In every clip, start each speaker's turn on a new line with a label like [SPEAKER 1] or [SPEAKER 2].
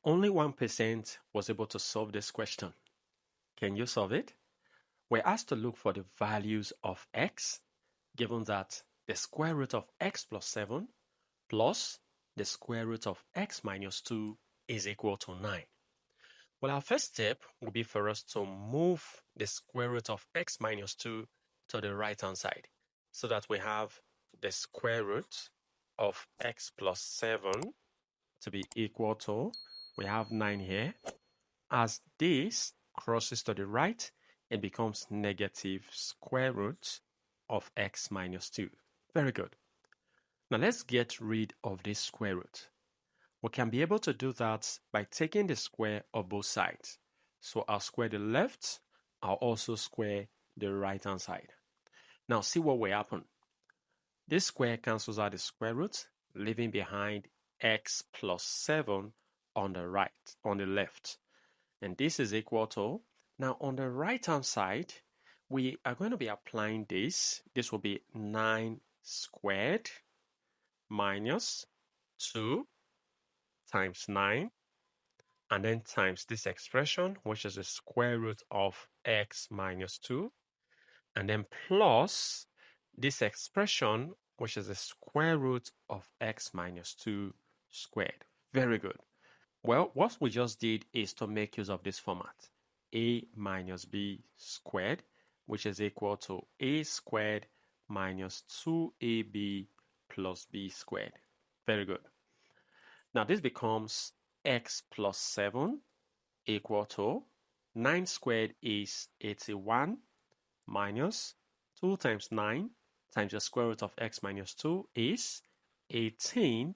[SPEAKER 1] Only 1% was able to solve this question. Can you solve it? We're asked to look for the values of x, given that the square root of x plus 7 plus the square root of x minus 2 is equal to 9. Well, our first step will be for us to move the square root of x minus 2 to the right-hand side, so that we have the square root of x plus 7 to be equal to, we have 9 here. As this crosses to the right, it becomes negative square root of x minus 2. Very good. Now let's get rid of this square root. We can be able to do that by taking the square of both sides. So I'll square the left, I'll also square the right-hand side. Now see what will happen. This square cancels out the square root, leaving behind x plus 7 on the right, on the left. And this is equal to, now on the right-hand side, we are going to be applying this. This will be 9 squared minus 2 times 9, and then times this expression, which is the square root of x minus 2, and then plus this expression, which is the square root of x minus 2 squared. Very good. Well, what we just did is to make use of this format. A minus b squared, which is equal to a squared minus 2ab plus b squared. Very good. Now this becomes x plus 7 equal to 9 squared is 81 minus 2 times 9 times the square root of x minus 2 is 18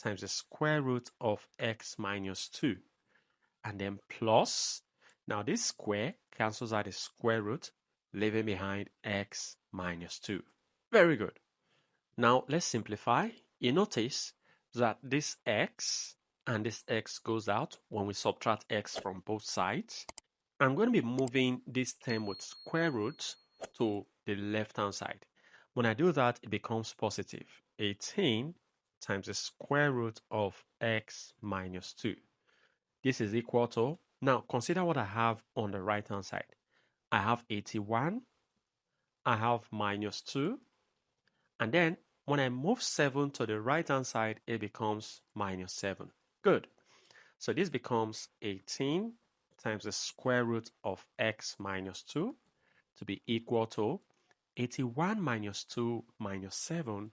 [SPEAKER 1] times the square root of x minus 2. And then plus, now this square cancels out the square root, leaving behind x minus 2. Very good. Now let's simplify. You notice that this x and this x goes out when we subtract x from both sides. I'm going to be moving this term with square root to the left-hand side. When I do that, it becomes positive. 18 times the square root of x minus 2. This is equal to, now consider what I have on the right-hand side. I have 81, I have minus 2, and then when I move 7 to the right-hand side, it becomes minus 7. Good. So this becomes 18 times the square root of x minus 2 to be equal to 81 minus 2 minus 7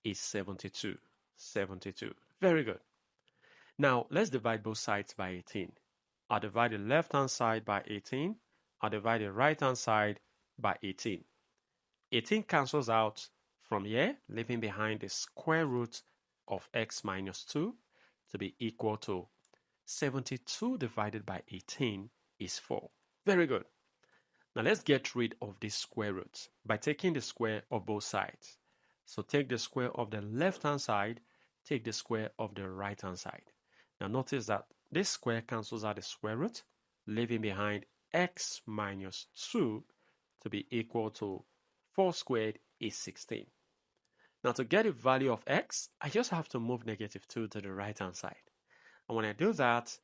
[SPEAKER 1] is 72. 72. Very good. Now let's divide both sides by 18. I'll divide the left-hand side by 18. I'll divide the right-hand side by 18. 18 cancels out from here, leaving behind the square root of x minus 2 to be equal to 72 divided by 18 is 4. Very good. Now let's get rid of this square root by taking the square of both sides. So take the square of the left-hand side, take the square of the right-hand side. Now notice that this square cancels out the square root, leaving behind x minus 2 to be equal to 4 squared is 16. Now to get the value of x, I just have to move negative 2 to the right-hand side. And when I do that,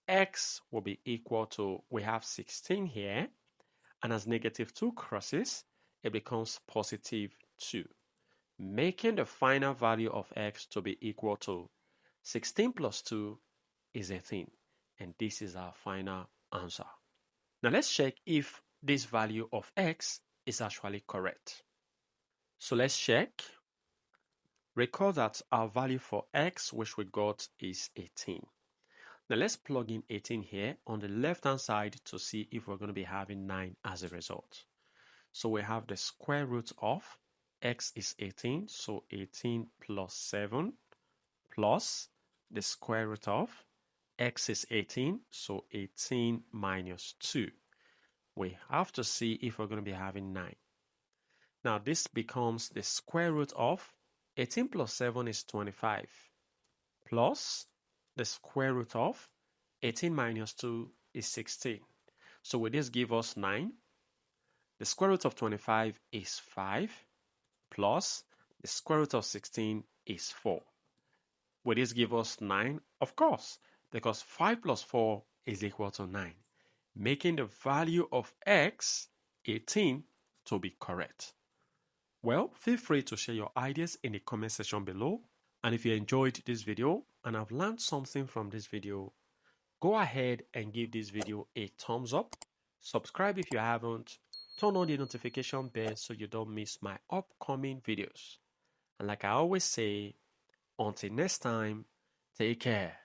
[SPEAKER 1] x will be equal to, we have 16 here, and as negative 2 crosses, it becomes positive 2, making the final value of x to be equal to 16 plus 2 is 18, and this is our final answer. Now let's check if this value of x is actually correct. So let's check. Recall that our value for x, which we got, is 18. Now let's plug in 18 here on the left-hand side to see if we're going to be having 9 as a result. So we have the square root of x is 18, so 18 plus 7 plus the square root of x is 18, so 18 minus 2. We have to see if we're going to be having 9. Now this becomes the square root of 18 plus 7 is 25, plus the square root of 18 minus 2 is 16. So will this give us 9? The square root of 25 is 5, plus the square root of 16 is 4. Will this give us 9? Of course. because 5 plus 4 is equal to 9, making the value of x, 18, to be correct. Well, feel free to share your ideas in the comment section below. And if you enjoyed this video and have learned something from this video, go ahead and give this video a thumbs up. Subscribe if you haven't. Turn on the notification bell so you don't miss my upcoming videos. And like I always say, until next time, take care.